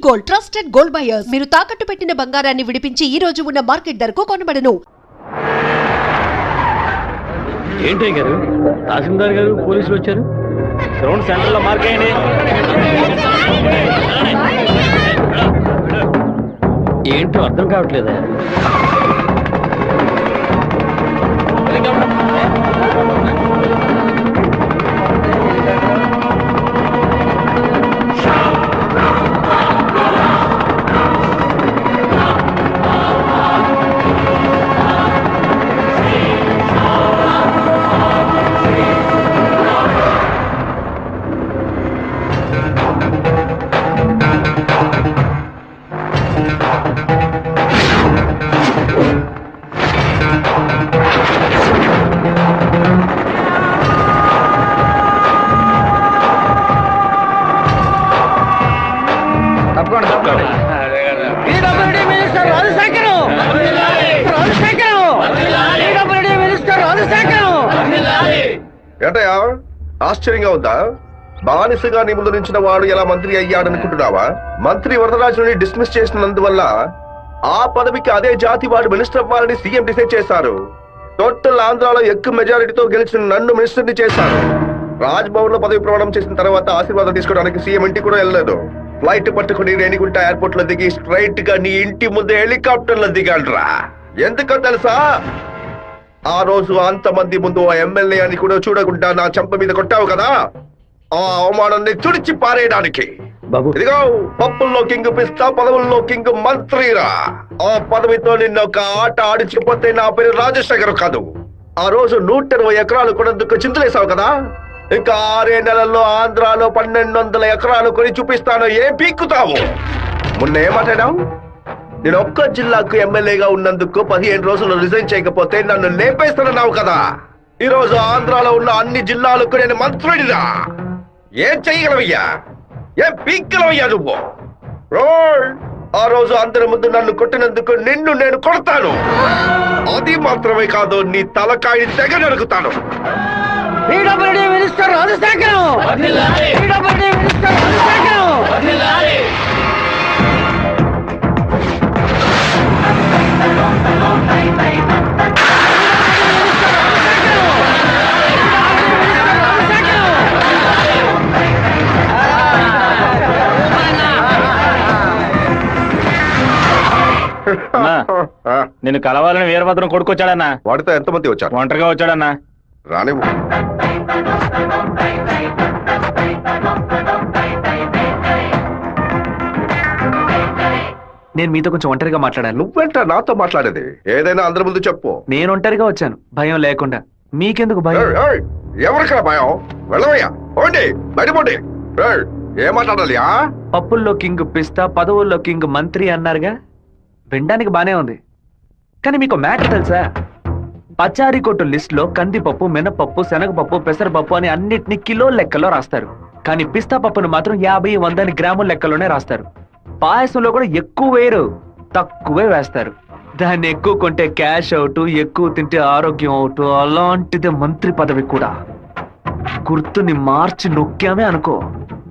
Gold, trusted gold buyers. మీరు తాకట్టు పెట్టిన బంగారాన్ని విడిపించి ఈ రోజు ఉన్న మార్కెట్ ధరకు కొనబడను. ఏంటి గారు, తహసీల్దార్ గారు పోలీసులు వచ్చారు. గ్రౌండ్ సెంటర్ లో మార్క్ అయ్యండి. ఏంటో అర్థం కావట్లేదా? ఏంటయ్యా ఆశ్చర్యంగా ఉందా? బానిసగా నీ ముందు నుంచిన వాడు ఎలా మంత్రి అయ్యాడనుకుంటున్నావా? మంత్రి వరదరాజుని డిస్మిస్ చేసినందువల్ల ఆ పదవికి అదే జాతి వాడు మినిస్టర్ అవ్వాలని సీఎం డిసైడ్ చేశారు. టోటల్ ఆంధ్రాలో ఎక్కువ మెజారిటీతో గెలిచిన నన్ను మినిస్టర్ని చేశారు. రాజ్భవన్ లో పదవి ప్రమాణం చేసిన తర్వాత ఆశీర్వాదం తీసుకోవడానికి సీఎం ఇంటికి కూడా వెళ్ళలేదు. ఫ్లైట్ పట్టుకుని రేణిగుంట ఎయిర్పోర్ట్ లో దిగి స్ట్రైట్ గా నీ ఇంటి ముందే హెలికాప్టర్ లో దిగాడ్రా. ఎందుకో తెలుసా? ఆ రోజు అంతమంది ముందు ఆ ఎమ్మెల్యే అని కూడా చూడకుండా నా చెంప మీద కొట్టావు కదా, ఆ అవమానాన్ని తుడిచి పారేయడానికి. ఇదిగో పప్పుల్లో కింగ్ పిస్తా, పదవుల్లో కింగ్ మంత్రిరా. ఆ పదవితో నిన్న ఒక ఆట ఆడిచిపోతే నా పేరు రాజశేఖర్ కాదు. ఆ రోజు 120 ఎకరాలు కొనేందుకు చింతలేసావు కదా, ఇంకా 6 నెలల్లో ఆంధ్రాలో 1200 ఎకరాలు కొని చూపిస్తాను. ఏం పీక్కుతావు? మొన్న ఏమాటాడావు? నేను ఒక్క జిల్లాకు ఎమ్మెల్యేగా ఉన్నందుకు 15 రోజులు రిజైన్ చేయకపోతే నన్ను లేపేస్తానన్నావు కదా. ఈ రోజు ఆంధ్రాలో ఉన్న అన్ని జిల్లాలకు నేను మంత్రుడిరా. ఏం చెయ్యగలవయ్యా? ఏం పీక్కలవయ్యా నువ్వు? ఆ రోజు అందరి ముందు నన్ను కొట్టినందుకు నిన్ను నేను కొడతాను. అది మాత్రమే కాదు, నీ తలకాయ తెగ నరుకుతాను. నేను కలవాలని వీరభద్రం కొడుకొచ్చాడన్నా. వాడితో ఎంతమంది వచ్చారు? ఒంటరిగా వచ్చాడన్నా. రానివ్వు. నేను మీతో కొంచెం ఒంటరిగా మాట్లాడాను. నువ్వెంట నాతో మాట్లాడేది? ఏదైనా అందరి ముందు చెప్పు. నేను ఒంటరిగా వచ్చాను, భయం లేకుండా. మీకెందుకు భయం? ఎవరికరా భయం? వెళ్ళవయ్యా, పోండి, బయటపోండి. ఏం మాట్లాడాలి? పప్పుల్లో కింగ్ పిస్తా, పదవుల్లో కింగ్ మంత్రి అన్నారుగా. వినడానికి బానే ఉంది, కానీ మీకు మ్యాటర్ తెలుసా? పచారీ కొట్టు లిస్ట్ లో కందిపప్పు, మినపప్పు, శనగపప్పు, పెసరపప్పు అని అన్నిటినీ కిలో లెక్కలో రాస్తారు. కానీ పిస్తా పప్పును మాత్రం 50-100 గ్రాముల లెక్కలోనే రాస్తారు. పాయసంలో కూడా ఎక్కువ వేయరు, తక్కువే వేస్తారు. దాన్ని ఎక్కువ కొంటే క్యాష్ అవుట్, ఎక్కువ తింటే ఆరోగ్యం అవుట్. అలాంటిదే మంత్రి పదవి కూడా. గుర్తుని మార్చి నొక్కామే అనుకో,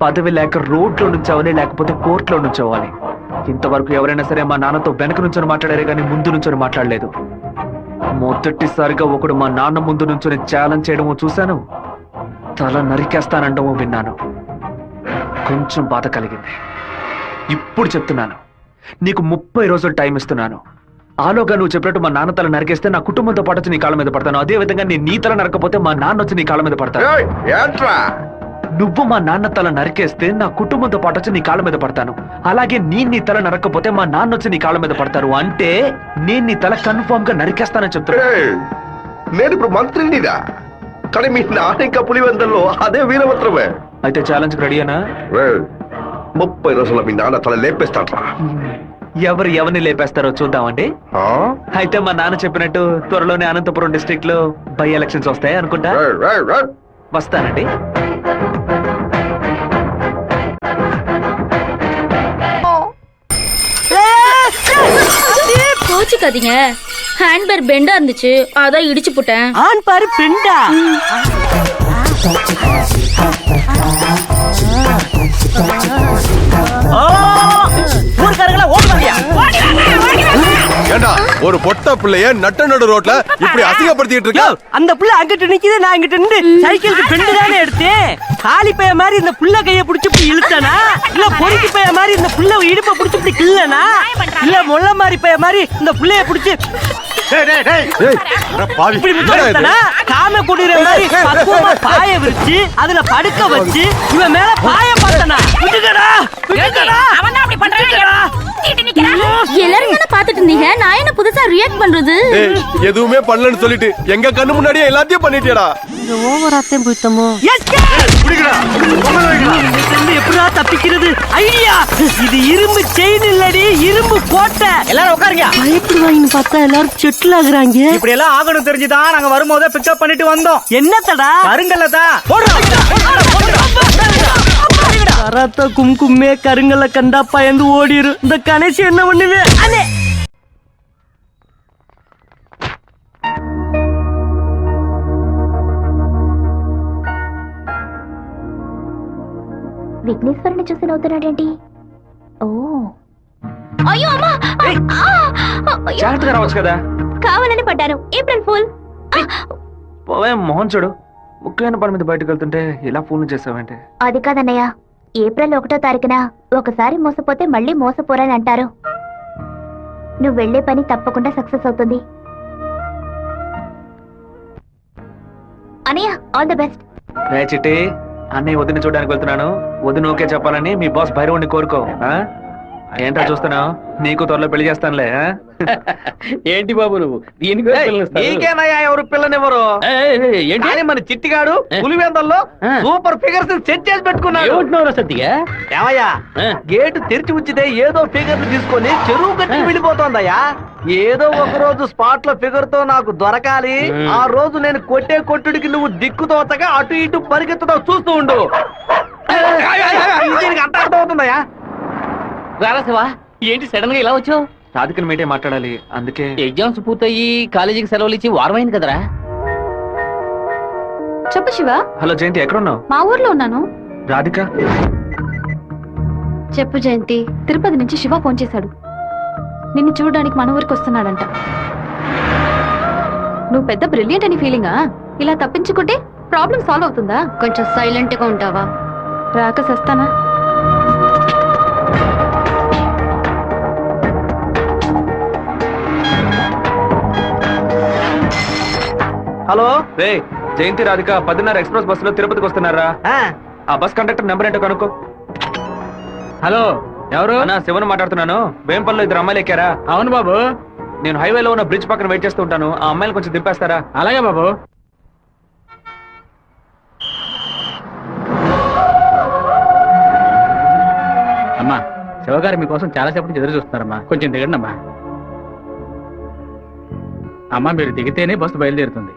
పదవి లేక రోడ్లో నుంచోవాలి, లేకపోతే కోర్టులో నుంచోవాలి. ఇంతవరకు ఎవరైనా సరే మా నాన్నతో వెనక నుంచొని మాట్లాడారే కానీ ముందు నుంచొని మాట్లాడలేదు. మొదటిసారిగా ఒకడు మా నాన్న ముందు నుంచొని ఛాలెంజ్ చేయడమో చూశాను, తల నరికేస్తానండమో విన్నాను. కొంచెం బాధ కలిగింది. ఇప్పుడు చెప్తున్నాను, నీకు 30 రోజులు టైం ఇస్తున్నాను. ఆలోగా నువ్వు చెప్పినట్టు మా నాన్న తల నరికేస్తే నా కుటుంబంతో పాటు వచ్చి నీ కాళ్ళ మీద పడతాను. అదే విధంగా నీ తల నరకపోతే మా నాన్న వచ్చి నీ కాళ్ళ మీద పడతాను. నువ్వు మా నాన్న తల నరికేస్తే నా కుటుంబంతో పాటు వచ్చి నీ కాళ్ళ మీద పడతాను. అలాగే నీ తల నరకపోతే మా నాన్న వచ్చి నీ కాళ్ళ మీద పడతారు. అంటే నేను నీ తల కన్ఫర్మ్ గా నరికేస్తానని చెప్తాను. నేను ఇప్పుడు మంత్రినిదా, కానీ మీ నాన్న ఇంకా పులివెందుల్లో అదే వీరభద్రమే. అయితే ఛాలెంజ్ రెడీనా? 30 రోజుల మీ నాన్న తల లేపేస్తాడ్రా. ఎవరిని లేపేస్తారో చూద్దామండి. అయితే మా నాన్న చెప్పినట్టు త్వరలోనే అనంతపురం డిస్ట్రిక్ట్ లో బై ఎలక్షన్స్ వస్తాయి అనుకుంటా. వస్తానండి. கோச்சுக்காதீங்க. ஹேண்ட்பேர் பெண்டா இருந்துச்சு, அதான் இடிச்சு போட்டேன். ஆன் பாரு பெண்டா. ஒரு பொட்ட பிள்ளைய நட்ட நடு ரோட்ல இப்படி அசிங்கப்படுத்திட்டு இருக்க. அந்த புள்ள அங்கிட்டு நிக்குது, நான் இங்கிட்டு நின்று சைக்கிளுக்கு பெண்டு தானே எடுத்தேன். காலி பைய மாதிரி இந்த புள்ள கைய புடிச்சு இப்படி இழுத்தனா, இல்ல பொறுக்கி பைய மாதிரி இந்த புள்ள இடுப்ப புடிச்சு இப்படி கிள்ளனா, இல்ல முள்ள மாதிரி பைய மாதிரி இந்த புள்ளைய புடிச்சு இப்படி முத்தனா, காம குடிற மாதிரி பக்குவமா பாய விரிச்சு அதுல படுக்க வச்சு இவன் மேல பாய பார்த்தனா. விட்டுக்கடா விட்டுக்கடா, அவன் அப்படி பண்றானே. எல்லாரும் என்ன பாத்துட்டு இருந்தீங்க, நான் என்ன புதுசா ரியாக்ட் பண்றது? எதுவுமே பண்ணலன்னு சொல்லிட்டு எங்க கண்ணு முன்னாடியே எல்லாத்தையும் பண்ணிட்டியடா. இந்த ஓவராத்தையும் போயிட்டோமோ. எப்படா தப்பிக்கிறது? ஐடியா, இது இரும்பு செயின் இல்லடி, இரும்பு கோட்டை. எல்லாரும் உட்காருங்க. பயப்படுவாங்கன்னு பார்த்தா எல்லாரும் செட்டில் ஆகுறாங்க. இப்படி எல்லாம் ஆகணும் தெரிஞ்சுதான் நாங்க வரும்போதே பிக்கப் பண்ணிட்டு வந்தோம். என்னத்தடா? கருங்கல்ல தான். கராத்தா கும்கும்மே கருங்கல்ல கண்டா பயந்து ஓடிரு. இந்த கணேசி என்ன பண்ணுவே? విఘ్నేశ్వరుని చూసి నవ్వుతున్నాడేంటి? ఓ అయ్యో అమ్మా, జాగ్రత్తగా రావచ్చు కదా. కావాలని పడ్డాను. April full. పోవే మోహన్ చూడు, ముఖ్యమైన పని మీద బయటకు వెళ్తుంటే ఇలా ఫోన్ చేసావంటే. అది కాదన్నయ్య, ఏప్రిల్ 1వ తారీఖున ఒకసారి మోసపోతే మళ్ళీ మోసపోరని అంటారు. నువ్వు వెళ్లే పని తప్పకుండా సక్సెస్ అవుతుంది. అన్నయ్య, ఆల్ ది బెస్ట్. రే చిట్టి, అన్నయ్య వదిన చూడడానికి వెళ్తున్నాను. వదిన ఓకే చెప్పాలని మీ బాస్ భైరవుని కోరుకో. ఏంటో చూస్తున్నావు, నీకు త్వరలో పెళ్లి చేస్తానులే. ఏంటి బాబు నువ్వు దీనికి నీకేనయ్యా ఎవరు పిల్లనివ్వరు? ఏంటి మన చిట్టిగాడు పులివెందల్లో సూపర్ ఫిగర్స్ సెట్ చేసి పెట్టుకున్నాడు. ఏమంటున్నావు సత్తిగా? ఏమయ్యా, గేటు తెరిచి ఉంచితే ఏదో ఫిగర్ తీసుకొని చెరువు కట్టి వెళ్ళిపోతోందయ్యా. ఏదో ఒక రోజు స్పాట్ లో ఫిగర్ తో నాకు దొరకాలి. ఆ రోజు నేను కొట్టే కొట్టుడికి నువ్వు దిక్కుతోచగా అటు ఇటు పరిగెత్తుతావు, చూస్తూ ఉండు. దీనికి అంత అర్థం అవుతుందయ్యా. రారా శివా, ఏంటి సడన్ గా ఇలా వచ్చావు? రాధికని మీటే మాట్లాడాలి, అందుకే. ఎగ్జామ్స్ పూర్తయి కాలేజీకి సెలవులు ఇచ్చి వారమైంది కదరా. చెప్పు శివ. హలో జయంతి, ఎక్కడున్నావు? మా ఊర్లో ఉన్నాను. రాధిక? చెప్పు జయంతి, తిరుపతి నుంచి శివ ఫోన్ చేశాడు. నిన్ను చూడడానికి మన ఊరికి వస్తున్నాడంట. నువ్వు పెద్ద బ్రిలియంట్ అని ఫీలింగా? ఇలా తప్పించుకుంటే ప్రాబ్లం సాల్వ్ అవుతుందా? కొంచెం సైలెంట్ గా ఉంటావా? రాక సస్తానా? హలో రే జయంతి, రాధిక 10:30 ఎక్స్ప్రెస్ బస్సులో తిరుపతికి వస్తున్నారా? ఆ బస్ కండక్టర్ నెంబర్ ఏంటో కనుక్కో. హలో, ఎవరు? అన్నా, శివన్ మాట్లాడుతున్నాను. వేంపల్లో 2 అమ్మాయిలు ఎక్కారా? అవును బాబు. నేను హైవేలో ఉన్న బ్రిడ్జ్ పక్కన వెయిట్ చేస్తూ ఉంటాను. ఆ అమ్మాయిలు కొంచెం దింపేస్తారా? అలాగే బాబు. అమ్మా, శివగారు మీకోసం చాలాసేపు నుంచి ఎదురు చూస్తున్నారమ్మా, కొంచెం దిగండి అమ్మా. అమ్మా, మీరు దిగితేనే బస్సు బయలుదేరుతుంది.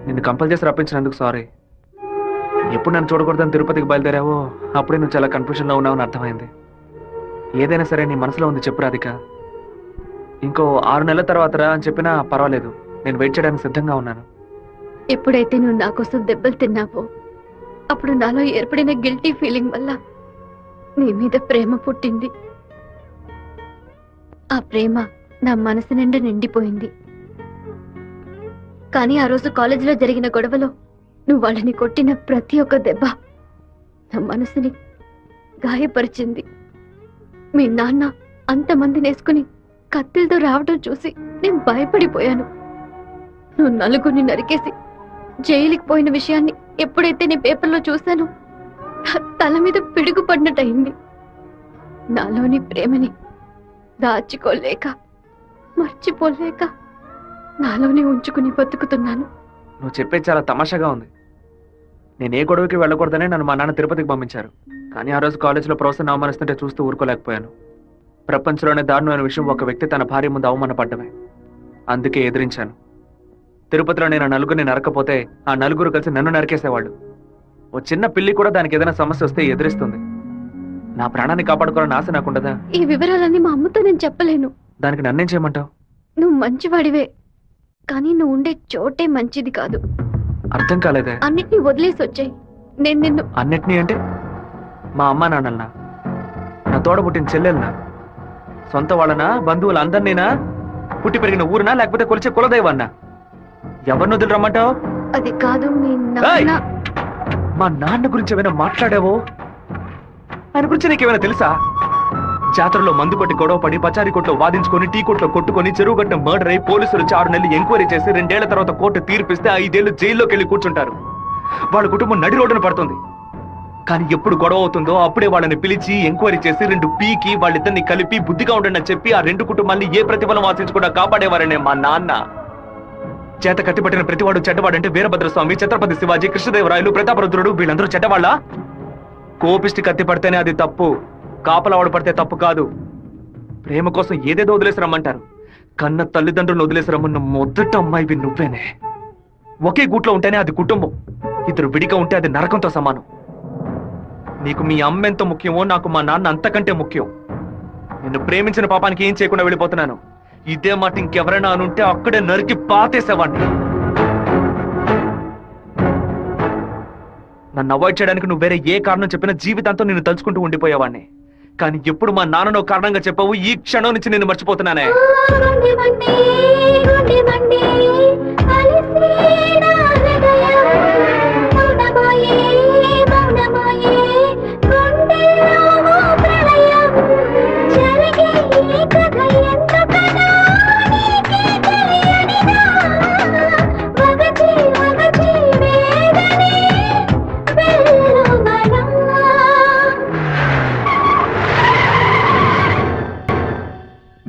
నిన్ను కంపల్ చేసి రప్పించినందుకు సారీ. ఎప్పుడు నన్ను చూడకూడదని తిరుపతికి బయలుదేరావో అప్పుడే నువ్వు చాలా కన్ఫ్యూజన్ లో ఉన్నావని అర్థమైంది. ఏదైనా సరే నీ మనసులో ఉంది చెప్పు రాధిక. ఇంకో 6 నెలల తర్వాత రా అని చెప్పినా పర్వాలేదు, నేను వెయిట్ చేయడానికి సిద్ధంగా ఉన్నాను. ఎప్పుడైతే నువ్వు నా కోసం దెబ్బలు తిన్నావో అప్పుడు నాలో ఏర్పడిన గిల్టీ ఫీలింగ్ వల్ల నీ మీద ప్రేమ పుట్టింది. ఆ ప్రేమ నా మనసు నిండా నిండిపోయింది. కానీ ఆ రోజు కాలేజీలో జరిగిన గొడవలో నువ్వు వాళ్ళని కొట్టిన ప్రతి ఒక్క దెబ్బ నా మనసుని గాయపరిచింది. మీ నాన్న అంతమందిని వేసుకుని కత్తిలతో రావడం చూసి నేను భయపడిపోయాను. నువ్వు నలుగురిని నరికేసి జైలుకి పోయిన విషయాన్ని ఎప్పుడైతే నీ పేపర్లో చూశానో నా తల మీద పిడుగు పడినట్టయింది. నాలోని ప్రేమని దాచుకోలేక మర్చిపోలేక నాలోనే ఉంచుకుని బతుకుతున్నాను. నువ్వు చెప్పేది చాలా తమాషాగా ఉంది. నేను ఏ గొడవకి వెళ్ళకూడదనే నన్ను మా నాన్న తిరుపతికి పంపించారు. కానీ ఆ రోజు కాలేజీలో ప్రొఫెసర్ని అవమానిస్తుంటే చూస్తూ ఊరుకోలేకపోయాను. ప్రపంచంలోనే దారుణమైన విషయం ఒక వ్యక్తి తన భార్య ముందు అవమానపడ్డమే. అందుకే ఎదిరించాను. తిరుపతిలో నేను ఆ నలుగురిని నరకపోతే ఆ నలుగురు కలిసి నన్ను నరికేసేవాళ్ళు. ఓ చిన్న పిల్లి కూడా దానికి ఏదైనా సమస్య వస్తే ఎదిరిస్తుంది. నా ప్రాణాన్ని కాపాడుకోవాలని ఆశ నాకుండదా? ఈ వివరాలన్నీ మా అమ్మతో నేను చెప్పలేను. దానికి నన్నేం చేయమంటావు? నువ్వు మంచివాడివే, కానీ నువ్వు ఉండే చోటే మంచిది కాదు. అర్థం కాలేదే. అన్నిటినీ వదిలేసి వచ్చాయి. నేను నిన్ను అన్నిటినీ అంటే మా అమ్మ నాన్నల్నా, నా తోడ పుట్టిన చెల్లెల్నా, సొంత వాళ్ళనా, బంధువులు అందరినీనా, పుట్టి పెరిగిన ఊరునా, లేకపోతే కొలిచే కులదైవన్నా? ఎవరిని వదిలి రమ్మంటావు? అది కాదు మీ ఏయ్! నాన్న. మా నాన్న గురించి ఏమైనా మాట్లాడావో? ఆయన గురించి నీకేమైనా తెలుసా? జాతరలో మందు కొట్టి గొడవ పడి పచారీ కొట్లో వాదించుకొని టీ కొట్లో కొట్టుకొని చెరువు గట్టిన మర్డర్ అయి పోలీసులు 6 నెలలు ఎంక్వైరీ చేసి 2 ఏళ్ల తర్వాత కోర్టు తీర్పిస్తే 5 ఏళ్లు జైల్లోకి వెళ్ళి కూర్చుంటారు. వాళ్ళ కుటుంబం నడి రోడ్డున పడుతుంది. కానీ ఎప్పుడు గొడవ అవుతుందో అప్పుడే వాళ్ళని పిలిచి ఎంక్వైరీ చేసి 2 పీకి వాళ్ళిద్దరిని కలిపి బుద్ధిగా ఉండండి అని చెప్పి ఆ 2 కుటుంబాన్ని ఏ ప్రతిఫలం ఆశించకుండా కాపాడేవారనే మా నాన్న. చేత కట్టిపట్టిన ప్రతివాడు చెడ్డవాడంటే వీరభద్రస్వామి, ఛత్రపతి శివాజీ, కృష్ణదేవరాయలు, ప్రతాపరుద్రుడు వీళ్ళందరూ చెడ్డవాళ్ళ? కోపిష్టి కత్తి పడితేనే అది తప్పు, కాపలావాడు పడితే తప్పు కాదు. ప్రేమ కోసం ఏదేదో వదిలేసి రమ్మంటారు. కన్న తల్లిదండ్రులను వదిలేసి రమ్మన్న మొదట అమ్మాయివి నువ్వేనే. ఒకే గూట్లో ఉంటేనే అది కుటుంబం, 2 విడిగా ఉంటే అది నరకంతో సమానం. నీకు మీ అమ్మ ఎంత ముఖ్యమో నాకు మా నాన్న అంతకంటే ముఖ్యం. నిన్ను ప్రేమించిన పాపానికి ఏం చేయకుండా వెళ్ళిపోతున్నాను. ఇదే మాట ఇంకెవరైనా అనుంటే అక్కడే నరికి పాతేసేవాడిని. నన్ను అవాయిడ్ చేయడానికి నువ్వు వేరే ఏ కారణం చెప్పినా జీవితాంతం నిన్ను తలుచుకుంటూ ఉండిపోయేవాడిని. కానీ ఎప్పుడు మా నాన్ననో కారణంగా చెప్పావు, ఈ క్షణం నుంచి నేను మర్చిపోతున్నానే.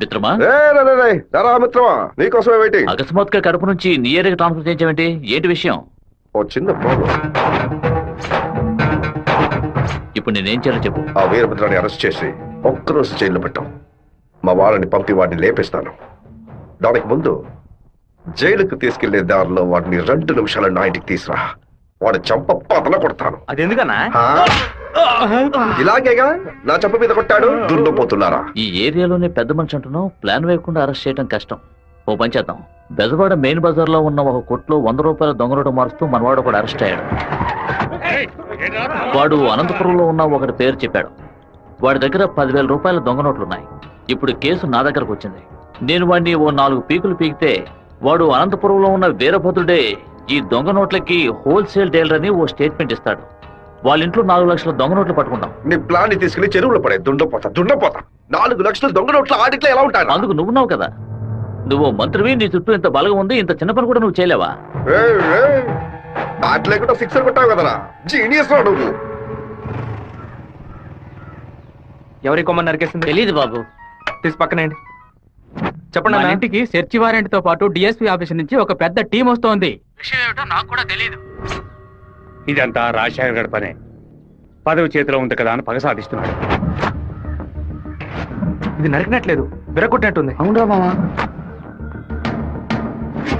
మిత్రమా, మిత్రమా, నీకోసమే వెయిటింగ్. అకస్మాత్తుగా కడుపు నుంచి నీ ఏరియాకి ట్రాన్స్ఫర్ చేయించావేంటి? ఏంటి విషయం? ఓ చిన్న ప్రాబ్లం. ఇప్పుడు నేనేం చేయాలో చెప్పు. ఆ వీరభద్రాన్ని అరెస్ట్ చేసి ఒక్కరోజు జైల్లో పెట్టాం. మా వాళ్ళని పంపి వాడిని లేపేస్తాను. దానికి ముందు జైలుకు తీసుకెళ్లే దారిలో వాడిని 2 నిమిషాలు నా ఇంటికి తీసురా. వాడి చంప పతల కొడతాను. అది ఎందుకన్నా? ఇలాగేగా నా చంప మీద కొట్టాడు. దున్నపోతున్నారా? ఈ ఏరియాలోనే పెద్ద మనిషి అంటున్నావు, ప్లాన్ వేయకుండా అరెస్ట్ చేయడం కష్టం. ఓ పని చేద్దాం, బెజవాడ మెయిన్ బజార్ లో ఉన్న ఒక కొట్లో 100 రూపాయల దొంగ నోటు మారుస్తూ మనవాడు ఒకడు అరెస్ట్ అయ్యాడు. వాడు అనంతపురంలో ఉన్న ఒకటి పేరు చెప్పాడు. వాడి దగ్గర 10,000 రూపాయల దొంగ నోట్లున్నాయి. ఇప్పుడు కేసు నా దగ్గరకు వచ్చింది. నేను వాడిని ఓ 4 పీకులు పీకితే వాడు అనంతపురంలో ఉన్న వీరభద్రుడే ఈ దొంగ నోట్లకి హోల్సేల్ డీలర్ అని ఓ స్టేట్మెంట్ ఇస్తాడు. వాళ్ళ ఇంట్లో 4 లక్షల దొంగ నోట్లు పట్టుకుంటాం. నీ ప్లాన్ ని తీసుకెళ్లి చెరువులో పడే. దుండపోతా 4 లక్షల దొంగ నోట్ల ఆడిట్లో ఎలా ఉంటాడు? అందుకు నువ్వున్నావు కదా, నువ్వు మంత్రివి, నీ చుట్టూ ఇంత బలగం ఉంది, ఇంత చిన్న పని కూడా నువ్వు చేయలేవా? బ్యాట్ లేకుండా సిక్సర్ కొట్టావు కదరా, జీనియస్ రా నువ్వు. ఎవరి కొమ్మని నరికేసింది? తెలీదు బాబు. తీసి పక్కనేయండి. చెప్పండి మన అన్న. ఇంటికి సెర్చ్ వారెంట్ తో పాటు డిఎస్పీ ఆఫీస్ నుంచి ఒక పెద్ద టీం వస్తోంది. విషయం ఏమిటో నాకు కూడా తెలియదు. ఇదంతా రాజశేఖర్ గడి పనే. పదవి చేతిలో ఉంది కదా అని పగ సాధిస్తున్నాడు. ఇది నరికినట్లేదు, విరగొట్టినట్టుంది. అవునా మామా?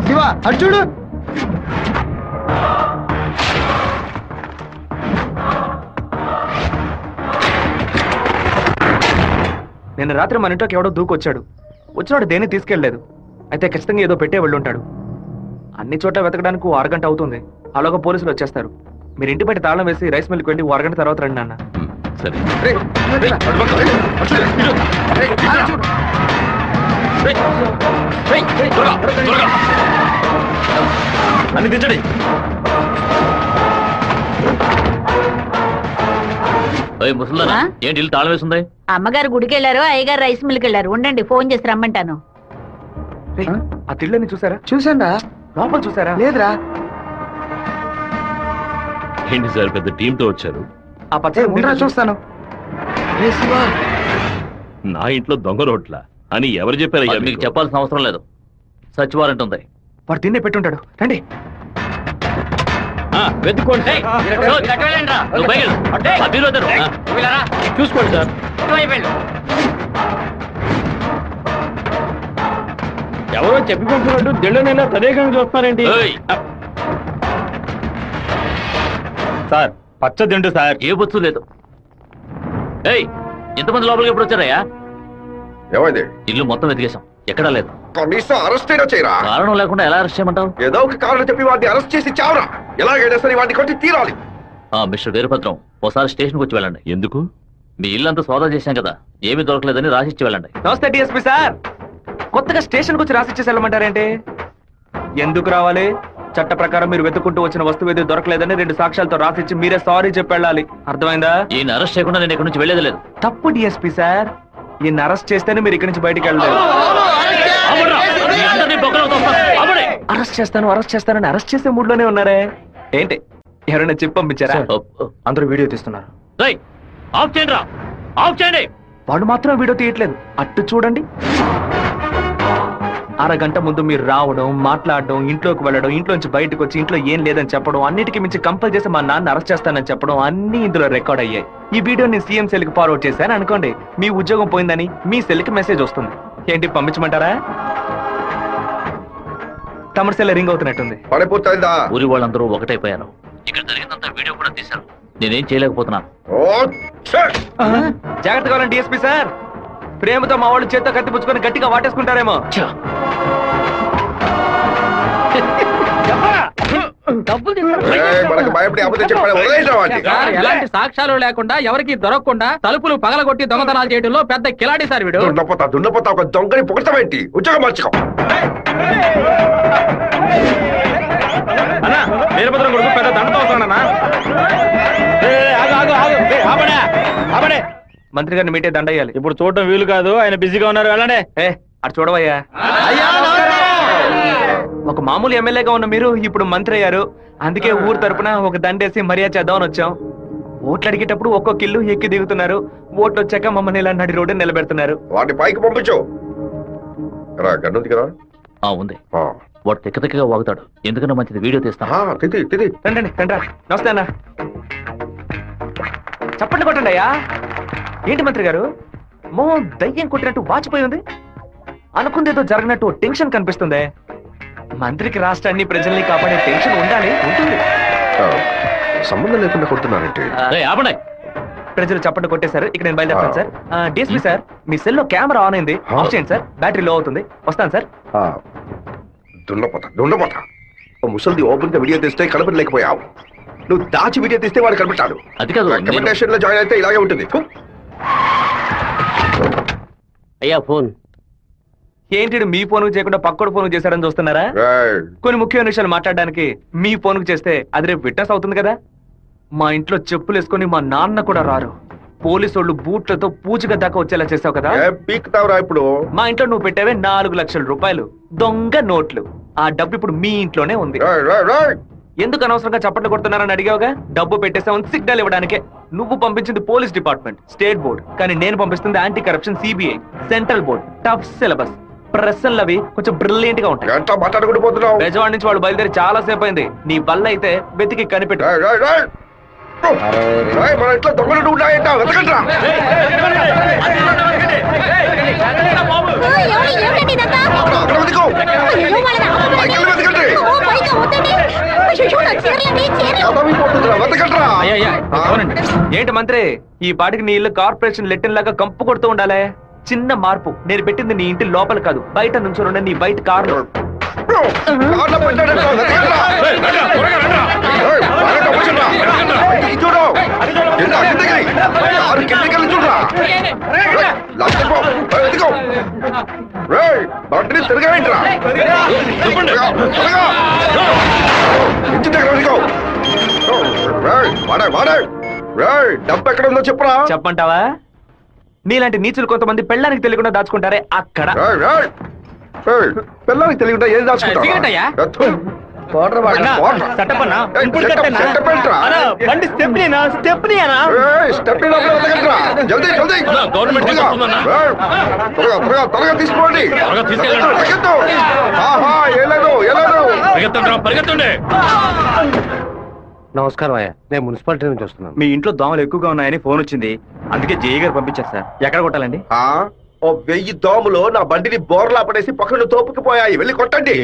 శివ అటు చూడు. నిన్న రాత్రి మన ఇంట్లోకి ఎవడో దూకొచ్చాడు. వచ్చినాడు దేన్ని తీసుకెళ్లేదు. అయితే ఖచ్చితంగా ఏదో పెట్టే వెళ్ళుంటాడు. అన్ని చోట్ల వెతకడానికి 1 అరగంట అవుతుంది. అలాగా పోలీసులు వచ్చేస్తారు. మీరు ఇంటి బయట తాళం వేసి రైస్ మిల్కి వెళ్ళి 1 అరగంట తర్వాత రండి నాన్న. సరే. అన్ని దించండి. ముసలిదానా, ఏంటి ఇల్లు తాళం వేసింది? అమ్మగారు గుడికి వెళ్ళారు, అయ్యగారు రైస్ మిల్కి వెళ్ళారు. ఉండండి, ఫోన్ చేసి రమ్మంటాను. ఆ తిళ్ళని చూసారా? చూసాండా? లోపల చూసారా? లేదురా. ఏంటి సార్ పెద్ద టీంతో వచ్చారు? ఆ పచ్చ చూస్తాను. నా ఇంట్లో దొంగ రోడ్ల అని ఎవరు చెప్పారు? మీకు చెప్పాల్సిన అవసరం లేదు. సచ్ వారెంట్ ఉంది. వాడు తిన్నే పెట్టుంటాడు. రండి. వెతుక్కోండి. చూసుకోండి సార్. ఎవరో చెప్పి పంపినట్టు దిళ్ళనైనా తదేకంగా చూస్తున్నారేంటి? సార్ పచ్చ దిండు సార్. ఏ బొచ్చు లేదు. ఏయ్, ఎంతమంది లోపలికి ఎప్పుడు వచ్చారయ్యా? ఏమైంది? ఇల్లు మొత్తం వెతికేశాం, ఎక్కడా లేదు. కనీసం అరెస్ట్ అయినా చేయరా? కారణం లేకుండా ఎలా అరెస్ట్ చేయమంటావు? ఏదో ఒక కారణం చెప్పి వాడిని అరెస్ట్ చేసి చావరా. ఎలాగైనా సరే వాడిని కొట్టి తీరాలి. మిస్టర్ వీరభద్రం ఒకసారి స్టేషన్కి వచ్చి వెళ్ళండి. ఎందుకు? మీ ఇల్లంతా సోదా చేశాం కదా, ఏమీ దొరకలేదని రాసిచ్చి వెళ్ళండి. నమస్తే డిఎస్పీ సార్. కొత్తగా స్టేషన్కి వచ్చి రాసిచ్చేసి వెళ్ళమంటారేంటి? ఎందుకు రావాలి? చట్ట ప్రకారం మీరు వెతుక్కుంటూ వచ్చిన వస్తువు ఏది దొరకలేదని 2 సాక్ష్యాలతో రాసిచ్చి మీరే సారీ చెప్పి వెళ్ళాలి. అర్థమైందా? ఈయన అరెస్ట్ చేయకుండా నేను ఇక్కడి నుంచి వెళ్ళేది లేదు. తప్పు డిఎస్పీ సార్. ఈయన అరెస్ట్ చేస్తేనే మీరు ఇక్కడి నుంచి బయటికి వెళ్ళలేదు. అరెస్ట్ చేస్తానని అరెస్ట్ చేసే మూడ్లోనే ఉన్నారే ఏంటి? ఎవరైనా చెప్పి పంపించారా? అందరూ వీడియో తీస్తున్నారు. ఆఫ్ చేయండి రా, ఆఫ్ చేయండి. వాడు మాత్రం వీడియో తీయట్లేదు. అట్టు చూడండి. అరగంట ముందు మీరు రావడం, మాట్లాడడం, ఇంట్లోకి వెళ్ళడం, ఇంట్లోంచి బయటకు వచ్చి ఇంట్లో ఏం లేదని చెప్పడం, అన్నిటికీ మించి కంపల్ చేసి మా నాన్న అరెస్ట్ చేస్తానని చెప్పడం అన్ని ఇందులో రికార్డ్ అయ్యాయి. ఈ వీడియో నేను సీఎం సెల్ కి ఫార్వర్డ్ చేశాను అనుకోండి, మీ ఉద్యోగం పోయిందని మీ సెల్ కి మెసేజ్ వస్తుంది. ఏంటి పంపించమంటారా? తమిళ సెల్ రింగ్ అవుతున్నట్టుంది. ఊరి వాళ్ళందరూ ఒకటైపోయారు. ఇక్కడ జరిగినంత వీడియో కూడా తీశారు. నేనేం చేయలేకపోతున్నాను. జాగ్రత్తగా డిఎస్పీ సార్. ప్రేమతో మా వాళ్ళు చేత్తో కత్తిపుచ్చుకొని గట్టిగా వాటేసుకుంటారేమో. ఎలాంటి సాక్ష్యాలు లేకుండా ఎవరికి దొరకకుండా తలుపులు పగలగొట్టి దొంగతనాలు చేయడంలో పెద్ద కిలాడి సార్ వీడు. దున్నపోతా ఒక దొంగని పొగడతామేంటి? ఉద్యోగం మార్చుకో. అన్నా వీరభద్రం కొడుకు పెద్ద దండతో వస్తాడన్నా. మంత్రి గారిని మీటే దండయ్యాలి. ఇప్పుడు చూడటం వీలు కాదు, ఆయన బిజీగా ఉన్నారు. వెళ్ళండి. అటు చూడవయ్యా. ఒక మామూలు ఎమ్మెల్యేగా ఉన్న మీరు ఇప్పుడు మంత్రి అయ్యారు. అందుకే ఊరు తరపున ఒక దండేసి మర్యాద చేద్దామని వచ్చాం. ఓట్లు అడిగేటప్పుడు ఒక్కొక్క ఇల్లు ఎక్కి దిగుతున్నారు. ఓట్లు వచ్చాక మమ్మల్ని ఇలా నడి రోడ్డు నిలబెడుతున్నారు. వాటి పైకి పంపించు. ఉంది. వాడు తిక్కగా వాగుతాడు. ఎందుకన్నా మంచిది వీడియో తీస్తాను. రండి రండి. నమస్తే అన్న. చప్పట్లు కొట్టండి అయ్యా. ఏంటి మంత్రి గారు మోహం దయ్యం కొట్టినట్టు వాచిపోయి ఉంది? అనుకుందేదో జరిగినట్టు టెన్షన్ కనిపిస్తుంది. మంత్రికి రాష్ట్రాన్ని ప్రజల్ని కాపాడే టెన్షన్ ఉండాలి. ఉంటుంది. సంబంధం లేకుండా కొడుతున్నారంటే ప్రజలు చప్పట్లు కొట్టేశారు. ఇక నేను బయలుదేరుతాను సార్. డిఎస్పీ సార్, మీ సెల్ లో కెమెరా ఆన్ అయింది. ఆఫ్ చేయండి సార్, బ్యాటరీ లో అవుతుంది. వస్తాను సార్. దున్నపోతా ముసలిది ఓపెన్ గా వీడియో తీస్తే కనపడలేకపోయావు. నువ్వు దాచి వీడియో తీస్తే వాడు కనిపెట్టాడు. అది కాదు, రికమెండేషన్ లో జాయిన్ అయితే ఇలాగే ఉంటుంది. అయ్యా ఫోన్ ఏంటి? మీ ఫోన్ చేయకుండా పక్కడు ఫోన్ చేశారని చూస్తున్నారా? కొన్ని ముఖ్యమైన విషయాలు మాట్లాడడానికి మీ ఫోన్ చేస్తే అది రేపు విట్నెస్ అవుతుంది కదా. మా ఇంట్లో చెప్పులు వేసుకొని మా నాన్న కూడా రారు. పోలీసు వాళ్ళు బూట్లతో పూజగా దాకా వచ్చేలా చేసావు కదా. ఇప్పుడు మా ఇంట్లో నువ్వు పెట్టావే 4 లక్షల రూపాయలు దొంగ నోట్లు. ఆ డబ్బు ఇప్పుడు మీ ఇంట్లోనే ఉంది. ఎందుకు అనవసరంగా చప్పట్లు కొడుతున్నారని అడిగావుగా. డబ్బు పెట్టేసామని సిగ్నల్ ఇవ్వడానికే. నువ్వు పంపించింది పోలీస్ డిపార్ట్మెంట్, స్టేట్ బోర్డ్. కానీ నేను పంపిస్తుంది anti corruption CBI, central board. Tough syllabus. ప్రశ్నలు అవి కొంచెం బ్రిలియంట్ గా ఉంటాయి. బెజవాడ నుంచి వాళ్ళు బయలుదేరి చాలా సేపు అయింది. నీ వల్ల అయితే వెతికి కనిపెట్టు. ఏంటి మంత్రి, ఈ పాటికి నీ ఇల్లు కార్పొరేషన్ లెట్టిన్ లాగా కంపు కొడుతూ ఉండాలి. చిన్న మార్పు. నేను పెట్టింది నీ ఇంటి లోపల కాదు, బయట నుంచి నీ బయట కారు. డబ్బు ఎక్కడ ఉందో చెప్పరా? చెప్పంటావా? నీలాంటి నీచులు కొంతమంది పెళ్ళానికి తెలియకుండా దాచుకుంటారే అక్కడ. పిల్లలకి తెలియకుండా ఏం దాచుకుంటా? తీసుకోండి. నమస్కారం అయ్యా, నేను మున్సిపాలిటీ నుంచి వస్తున్నాను. మీ ఇంట్లో దోమలు ఎక్కువగా ఉన్నాయని ఫోన్ వచ్చింది. అందుకే జేఈ గారు పంపించారు సార్. ఎక్కడ కొట్టాలండి? 1000 దోమలు నా బండిని బోర్లా పడేసి పక్కన తోపుకుపోయాయి. వెళ్ళి కొట్టండి.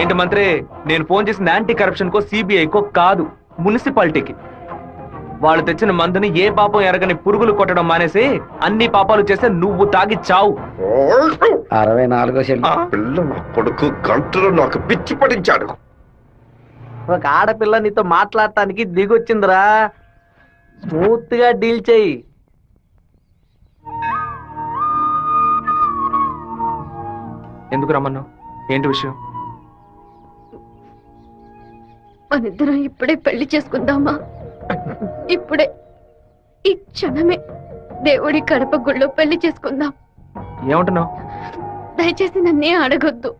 ఏంటి మంత్రి, నేను ఫోన్ చేసిన యాంటీ కరప్షన్ కో సిబిఐకో కాదు, మున్సిపాలిటీకి. వాళ్ళు తెచ్చిన మందుని ఏ పాపం ఎరగని పురుగులు కొట్టడం మానేసి అన్ని పాపాలు చేస్తే నువ్వు తాగి చావు. 64 పిల్ల నా కొడుకు గంటలో నాకు పిచ్చి పడించాడు. ఒక ఆడపిల్ల నీతో మాట్లాడటానికి దిగొచ్చిందిరా. స్మూత్ గా డీల్ చెయ్యి. ఎందుకు రమ్మన్నావు? ఏంటి విషయం? మనిద్దరం ఇప్పుడే పెళ్లి చేసుకుందామా? ఇప్పుడే, ఈ క్షణమే దేవుడి కడప గుళ్ళో పెళ్లి చేసుకుందాం. ఏమంటున్నావు? దయచేసి నన్నే అడగొద్దు.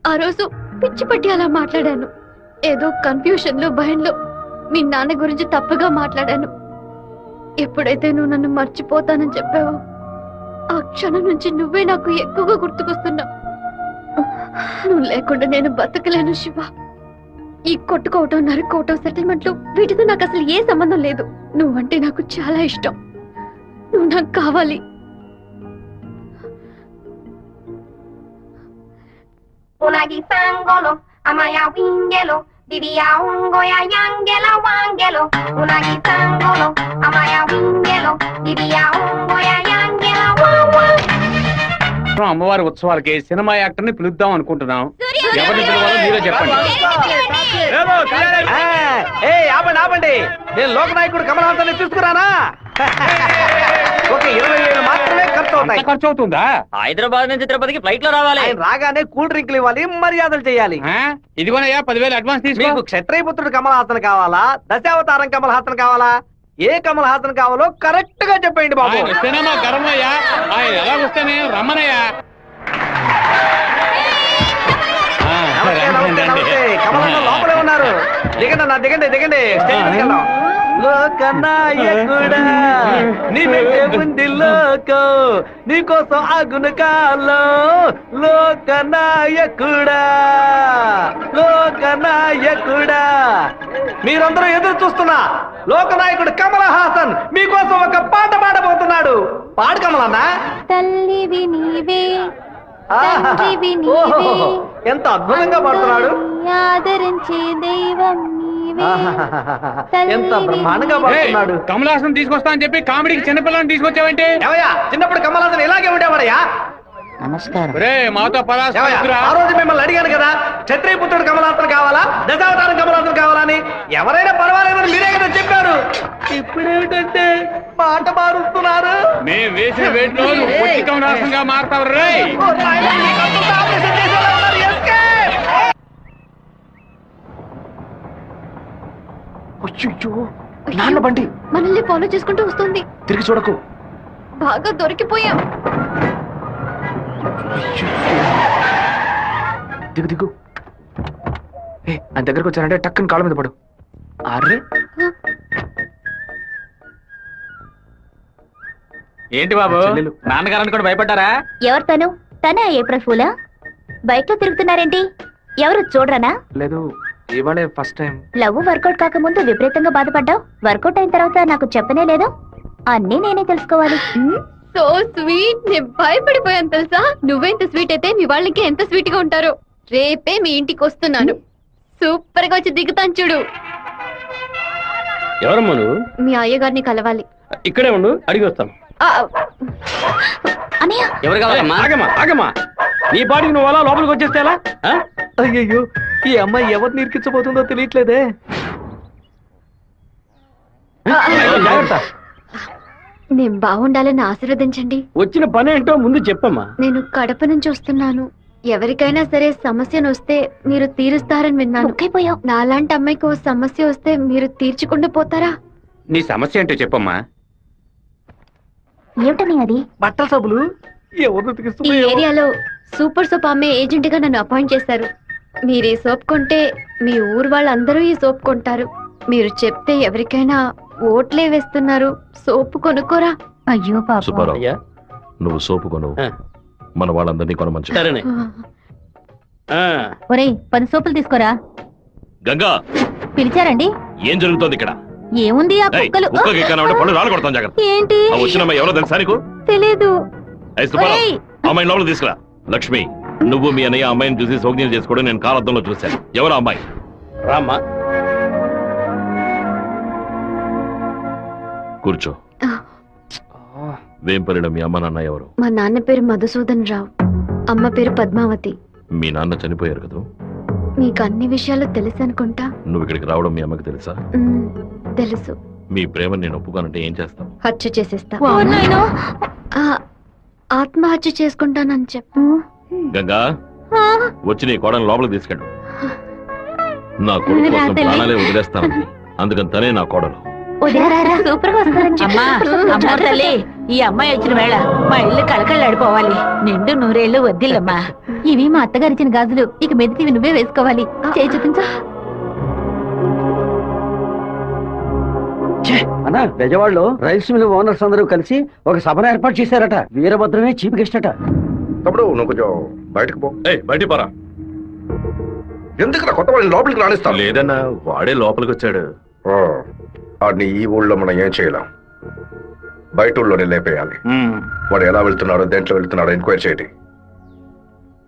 ఆ రోజు పిచ్చి పట్టి అలా మాట్లాడాను. ఏదో కన్ఫ్యూషన్ లో భయంలో మీ నాన్న గురించి తప్పుగా మాట్లాడాను. ఎప్పుడైతే నువ్వు నన్ను మర్చిపోతానని చెప్పావో ఆ క్షణం నుంచి నువ్వే నాకు ఎక్కువగా గుర్తుకొస్తున్నావు. నువ్వు లేకుండా నేను బతకలేను శివ. ఈ కొట్టుకోవటం, నరుకోవటం, సెటిల్మెంట్లు వీటితో నాకు అసలు ఏ సంబంధం లేదు. నువ్వంటే నాకు చాలా ఇష్టం. నువ్వు నాకు కావాలి. Unagi sangolo, amaya wingelo, diria ungoya yangela wangelo. Unagi sangolo, amaya wingelo, diria ungoya yangela wawa. అమ్మవారి ఉత్సవాలకి సినిమా యాక్టర్ ని పిలుద్దాం అనుకుంటున్నాం. ఎవరిని పిలవాలో మీరే చెప్పండి. ఆపండి. నేను లోకనాయకుడు కమల్ హాసన్ తీసుకురానా? ఒక 20,000 మాత్రమే ఖర్చు అవుతాయి. ఖర్చు అవుతుందా? హైదరాబాద్ నుంచి తిరుపతికి ఫ్లైట్ లో రావాలి. ఆయన రాగానే కూల్ డ్రింక్లు ఇవ్వాలి, మర్యాదలు చేయాలి. ఇదిగోనయ్యా 10,000 అడ్వాన్స్ తీసుకో. మీకు క్షత్రియపుత్రుడు కమల్ హాసన్ కావాలా, దశావతారం కమల్ హాసన్ కావాలా? ఏ కమల్ హాసన్ కావాలో కరెక్ట్ గా చెప్పండి బాబు. ఆయన వస్తేనే మా గర్వమయ్యా. ఆయన ఎలా వస్తేనే రమ్మనయ్యా. నమస్తే. కమల్ హాసన్ లోపలే ఉన్నారు. దిగండి అన్న, దిగండి స్టేజ్ మీదకి వెళ్దాం. లోకనాయకుడా నీ వెంటే ఉంది లోకో, నీకోసం ఆగును కాలో. లోకనాయకుడా మీరందరూ ఎదురు చూస్తున్నా లోకనాయకుడు కమల్ హాసన్ మీకోసం ఒక పాట పాడబోతున్నాడు. పాడు కమలన్నా. తల్లివి నీవే, ఎంత అద్భుతంగా పాడుతున్నాడు. ఆదరించే దైవం నీవే. ఎంత బ్రహ్మాండంగా పాడుతున్నాడు. కమల్ హాసన్ తీసుకొస్తా అని చెప్పి కామెడీకి చిన్నపిల్లని తీసుకొచ్చావంటే? ఏవయ్యా, చిన్నప్పుడు కమల్ హాసన్ ఇలాగే ఉండేవాడయ్యా. నమస్కారం. మాతో ఆ రోజు మిమ్మల్ని అడిగాను కదా, క్షత్రియపుత్రుడు కమల్ హాసన్ కావాలా, దశావతారం కమల్ హాసన్ కావాలా అని. ఎవరైనా పర్వాలేదని మీరే కదా చెప్పారు. ఇప్పుడేమిటంటే పాట మారుస్తున్నారు. మేము వేసిన వేట్లో కమల్ హాసన్ గా మారుతావు రే. నాన్న బండి మనల్ని ఫాలో చేసుకుంటూ వస్తుంది. తిరిగి చూడకు. బాగా దొరికిపోయాం. దిగు. ఆయన దగ్గరకు వచ్చారంటే టక్కుని కాళ్ళ మీద పడు. అర్రే ఏంటి బాబు, నాన్నగారని కూడా భయపడ్డారా? ఎవరు తను? తనే ఏప్రిల్ ఫూలా? బైక్ లో తిరుగుతున్నారేంటి? ఎవరు చూడరానా? లేదు, ఇవాళే ఫస్ట్ టైం. లవ్ వర్కౌట్ కాకముందు విపరీతంగా బాధపడ్డావు. వర్కౌట్ అయిన తర్వాత నాకు చెప్పనే లేదు. అన్నీ నేనే తెలుసుకోవాలి. So sweet. నేను భయపడిపోయాను తెలుసా. నువ్వెంత స్వీట్ అయితే మీ వాళ్ళకి ఎంత స్వీట్ గా ఉంటారో. రేపే మీ ఇంటికి వస్తున్నాను. సూపర్ గా వచ్చి దిగుతాను చూడు. ఎవరమ్మా నువ్వు? మీ అయ్యగారిని కలవాలి. ఇక్కడే ఉండు, అడిగి వస్తాను. అన్నయ్య, ఎవరు కావాలమ్మా? ఆగమ్మా. నీ పాటికి నువ్వు అలా లోపలికి వచ్చేస్తే ఎలా? అయ్యయ్యో, ఈ అమ్మాయి ఎవరిని ఇరికించబోతుందో తెలియట్లేదే. జాగ్రత్త. నేను బాగుండాలని ఆశీర్వదించండి. వచ్చిన పని ఏంటో ముందు చెప్పమ్మా. నేను కడప నుంచి వస్తున్నాను. ఎవరికైనా సరే సమస్యను వస్తే మీరు తీరుస్తారని విన్నాను. నాలాంటి అమ్మాయికి ఓ సమస్య వస్తే మీరు తీర్చకుండా పోతారా? నీ సమస్య ఏంటో చెప్పమ్మా. ఏమిటని అది? బట్టల సబ్బులు ఈ ఏరియాలో సూపర్ సోప్ అమ్మే ఏజెంట్ గా నన్ను అపాయింట్ చేశారు. మీరు ఈ సోప్ కొంటే మీ ఊరు వాళ్ళందరూ ఈ సోప్ కొంటారు. మీరు చెప్తే ఎవరికైనా ఓట్లే వేస్తున్నారు. సోపు కొనుక్కోరా. అయ్యో పాప. సుబ్బారావు, నువ్వు సోపు కొను, మన వాళ్ళందరినీ కొనమంచు. సరేనే. ఒరేయ్, 10 సోపులు తీసుకోరా. గంగా, పిలిచారండి? ఏం జరుగుతోంది ఇక్కడ? ఏముంది ఆ కుక్కలు. పళ్ళు రాళ్ళు కొడతాం, జాగ్రత్త. ఏంటి? వచ్చినమ్మా ఎవరో తెలుసా నీకు? తెలీదు. సుబ్బారావు, అమ్మాయిని లోపల తీసుకురా. లక్ష్మి, నువ్వు మీ అన్నయ్య అమ్మాయిని చూసి సౌజ్ఞలు చేసుకోవడం నేను కాలద్దంలో చూశాను. ఎవరు అమ్మాయి? రామ్మా. కూర్చో. వేంపల్లిలో మీ అమ్మ నాన్న ఎవరు? మా నాన్న పేరు మధుసూదన్ రావు, అమ్మ పేరు పద్మావతి. మీ నాన్న చనిపోయారు కదా? మీకు అన్ని విషయాలు తెలుసు అనుకుంటా. నువ్వు ఇక్కడికి రావడం మీ అమ్మకి తెలుసా? తెలుసు. మీ ప్రేమ నేను ఒప్పుకోనంటే ఏం చేస్తావు? హత్య చేసేస్తా. ఆత్మహత్య చేసుకుంటానని చెప్పు. గంగా, వచ్చి నీ కోడని లోపలికి తీసుకెళ్ళు. నా కొడుకు కోసం ప్రాణాలే వదిలేస్తానండి, అందుకని తనే నా కోడలు. సూపర్ గా వస్తారని తల్లి, ఈ అమ్మాయి వచ్చిన వేళ మా ఇల్లు కలకళ్ళాడిపోవాలి. నిండు నూరేళ్లు వద్దిల్లమ్మా. ఇవి మా అత్తగారిచ్చిన గాజులు, ఇక మెదిటివి నువ్వే వేసుకోవాలి. చేయి చూపించు. అన్నా, బెజవాడలో రైస్ మిల్ ఓనర్స్ అందరూ కలిసి ఒక సభను ఏర్పాటు చేశారట. వీరభద్రమే చీఫ్ గెస్ట్ అట. తప్పుడు నువ్వు కొంచెం బయటకు పో. బయటికి పోరా. ఎందుకు కొత్త వాళ్ళని లోపలికి రాణిస్తాను? లేదన్నా, వాడే లోపలికి వచ్చాడు. వాడిని ఈ ఊళ్ళో మనం ఏం చేయలేం, బయట ఊళ్ళోనే లేపేయాలి. వాడు ఎలా వెళ్తున్నాడో, దేంట్లో వెళ్తున్నాడో ఎంక్వైరీ చేయండి.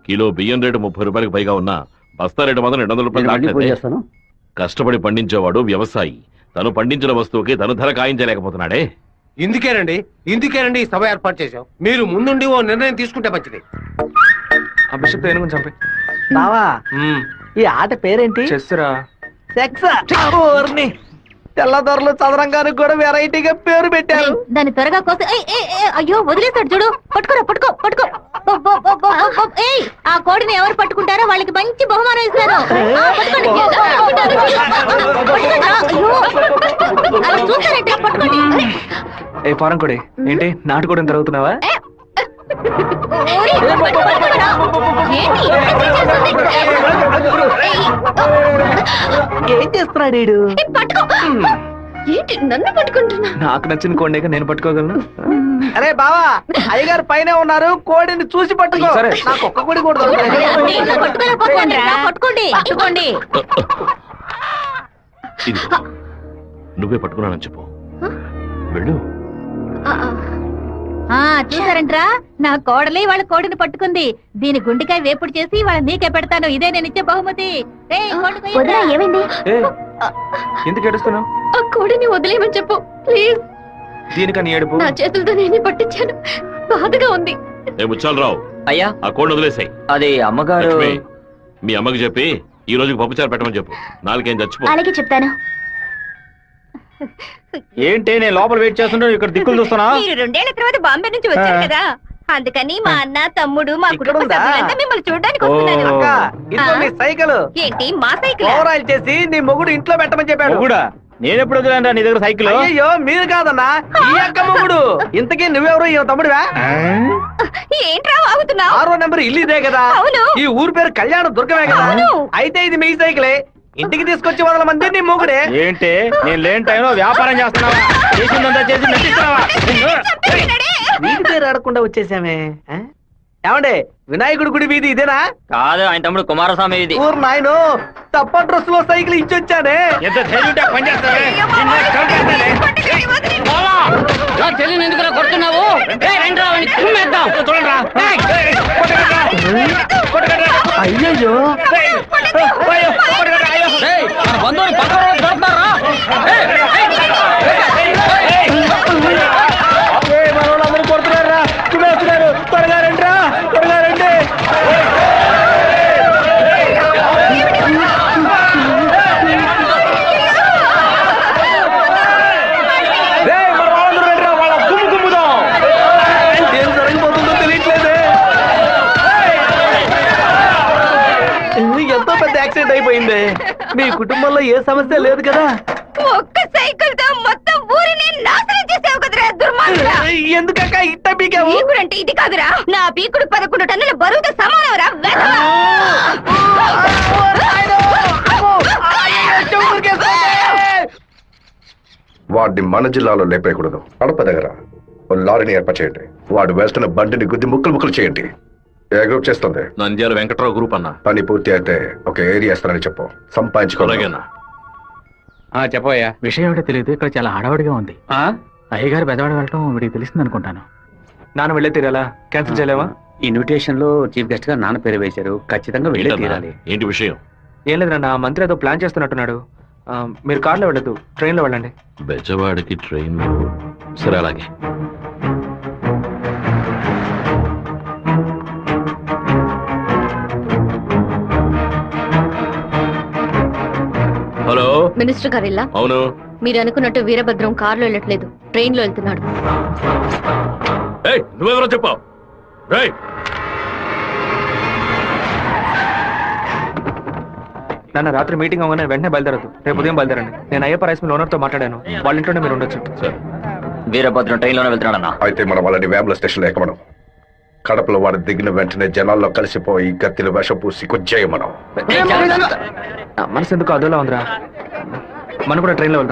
కిలో బియ్యం రేటు 30 రూపాయలకు పైగా ఉన్నా బస్తా రేటు మాత్రం 200 రూపాయలు దాటలేదు. కష్టపడి పండించేవాడు వ్యవసాయి. తను పండించిన వస్తువుకి తను ధర ఖాయించలేకపోతున్నాడే. ఇందుకేనండి ఈ సభ ఏర్పాటు చేశాం. మీరు ముందుండి ఓ నిర్ణయం తీసుకుంటే మంచిది. బావా, ఈ ఆట పేరేంటి? చెస్సురా. తెల్లదొరలు చదరంగానికి కూడా వెరైటీగా పేరు పెట్టారు. దాన్ని త్వరగా కోసం అయ్యో వదిలేస్తాడు చూడు. పట్టుకోరా, పట్టుకో పట్టుకో. ఆ కోడిని ఎవరు పట్టుకుంటారో వాళ్ళకి మంచి బహుమానం ఇస్తారు. చూస్తారంటే పట్టుకోండి. ఏ ఫారం కొడి, ఏంటి నాటుకోవడం జరుగుతున్నావా? ఏం చేస్తున్నాడు వీడు? ఏంటి నన్ను పట్టుకుంటున్నా? నాకు నచ్చిన కోడిని నేను పట్టుకోగలను. అరే బావా, అయ్యగారు పైనే ఉన్నారు, కోడిని చూసి పట్టుకో. సరే. నాకు ఒక్క కోడి కూడా పట్టుకోండి పట్టుకోండి. ఇదిగో, నువ్వే పట్టుకున్నానని చెప్పు. వెళ్ళు. చూసారంట్రా, నా కోడలి వాళ్ళ కోడిని పట్టుకుంది. దీని గుండెకాయ వేపుడు చేసి వాళ్ళ నీకే పెడతాను. ఇదే నేను ఇచ్చే బహుమతి. ఏమైంది? ఎందుకు ఏడుస్తున్నావు? ఆ కోడిని వదిలేయమని చెప్పు ప్లీజ్. దీనికని ఏడుపు? నా చేతులతో నేనే పట్టించాను, బాధగా ఉంది. ఏ ముచ్చాలరావు, అయ్యా ఆ కోడిని వదిలేసాయి. అది అమ్మగారు. లక్ష్మి, మీ అమ్మకి చెప్పి ఈ రోజుకి పప్పుచారు పెట్టమని చెప్పు. నాలుగేం చచ్చిపో. అలాగే చెప్తాను. ఏంటి నేను లోపల వెయిట్ చేస్తుంటే ఇక్కడ దిక్కులు చూస్తున్నా? మీరు 2 ఏళ్ల తర్వాత బాంబే నుంచి వచ్చారు కదా, అందుకని మా అన్న తమ్ముడు మా కుటుంబ సభ్యులంతా మిమ్మల్ని చూడడానికి వస్తున్నారు. అక్క, ఇదిగో నీ సైకిల్. ఏంటి మా సైకిల్? ఓవరాల్ చేసి నీ మొగుడు ఇంట్లో పెట్టమని చెప్పాడు. కూడా నేను ఎప్పుడు వదిలేను నీ దగ్గర సైకిల్? అయ్యో మీరు కాదన్నా, ఈ అక్క మొగుడు. ఇంతకీ నువ్వెవరు? ఈ తమ్ముడివా? ఏంట్రా వాగుతున్నావు? 6వ నెంబర్ ఇల్లు ఇదే కదా? అవును. ఈ ఊరు పేరు కళ్యాణ దుర్గమే కదా? అయితే ఇది మీ సైకిలే. ఇంటికి తీసుకొచ్చి 100 మంది నీ మొగుడే. ఏంటి నేను లేని టైంలో వ్యాపారం చేస్తున్నావా? చేసిందంతా చేసి నటిస్తున్నావా? వీటి పేరు అడగకుండా వచ్చేసామే. ఏమండే, వినాయకుడి గుడి వీధి ఇదేనా? కాదు, ఆయన తమ్ముడు కుమారస్వామి ఇది. ఊరు నాయను, తప్ప డ్రెస్ లో సైకిల్ ఇచ్చొచ్చానే. ఎంత ధైర్యం పని చేస్తావే? చెల్లిని ఎందుకు కొడుతున్నావు? అయ్యయ్యో, బంధువులు పక్కన దొరుకుతారా? మనోళ్ళందరూ కొడుతున్నారా? వస్తున్నారు, త్వరగా రండి రా, త్వరగా రండి. ఏం జరగబోతుందో తెలియట్లేదే. ఎంతో పెద్ద యాక్సిడెంట్ అయిపోయింది. మీ కుటుంబంలో ఏ సమస్య లేదు కదా? ఒక్క సైకిల్ తో మొత్తం ఊరిని నాశనం చేసావు కదరా దుర్మార్గుడా. ఎందుకక్క ఇట్ట పీకావు? పీకుడంటే ఇది కాదురా, నా పీకుడు 11 టన్నుల బరువుతో సమానవరా. వాడిని మన జిల్లాలో లేపేయకూడదు. కడప దగ్గర ఓ లారీని ఏర్పాటు చేయండి. వాడు వేస్తున్న బండిని గుద్ది ముక్కలు ముక్కలు చేయండి. ఏ గ్రూప్ చేస్తుంది? నంద్యాల వెంకట్రావు గ్రూప్ అన్న. పని పూర్తి అయితే ఒక ఏరియా ఇస్తానని చెప్పు, సంపాదించుకోలేనా? చెప్పయ్యా. విషయం ఏమిటో తెలియదు, ఇక్కడ చాలా హడావుడిగా ఉంది. అయ్యగారు బెదవాడ వెళ్ళటం వీడికి తెలిసింది అనుకుంటాను. నాన్న వెళ్ళే తీరాలా? క్యాన్సిల్ చేయలేవా? ఇన్విటేషన్ లో చీఫ్ గెస్ట్ గా నాన్న పేరు వేశారు, ఖచ్చితంగా వెళ్ళే తీరాలి. ఏంటి విషయం? ఏం లేదు నాన్న, మంత్రి ఏదో ప్లాన్ చేస్తున్నట్టున్నాడు. మీరు కార్లో వెళ్ళదు, ట్రైన్లో వెళ్ళండి. బెజవాడికి ట్రైన్? సరే అలాగే. హలో మినిస్టర్ గారు ఇలా అవును మీరు అనుకున్నట్టు వీరభద్రం కారులో వెళ్ళట్లేదు ట్రైన్ లో వెళ్తున్నాడు. ఏయ్ నువ్వెవరో చెప్పావు రేయ్ నన్ను రాత్రి మీటింగ్ అవగానే వెంటనే బయలుదేరదు. రేపు ఉదయం బయలుదేరండి. నేను అయ్యప్ప రైస్ మిల్ ఓనర్తో మాట్లాడాను. వాళ్ళ ఇంట్లోనే మీరు ఉండొచ్చు. సరే వీరభద్రం ట్రైన్లోనే వెళ్తున్నాడన్నా. అయితే మనం వాళ్ళని వేముల స్టేషన్లో ఎక్కమనం. కడపలో వాడు దిగిన వెంటనే జనాల్లో కలిసిపోయి గత్తిలు విషం పూసి కొచ్చేయమనం. మనసు ఎందుకు అదోలా ఉందిరా. మనం కూడా ట్రైన్లో వెళ్దాం.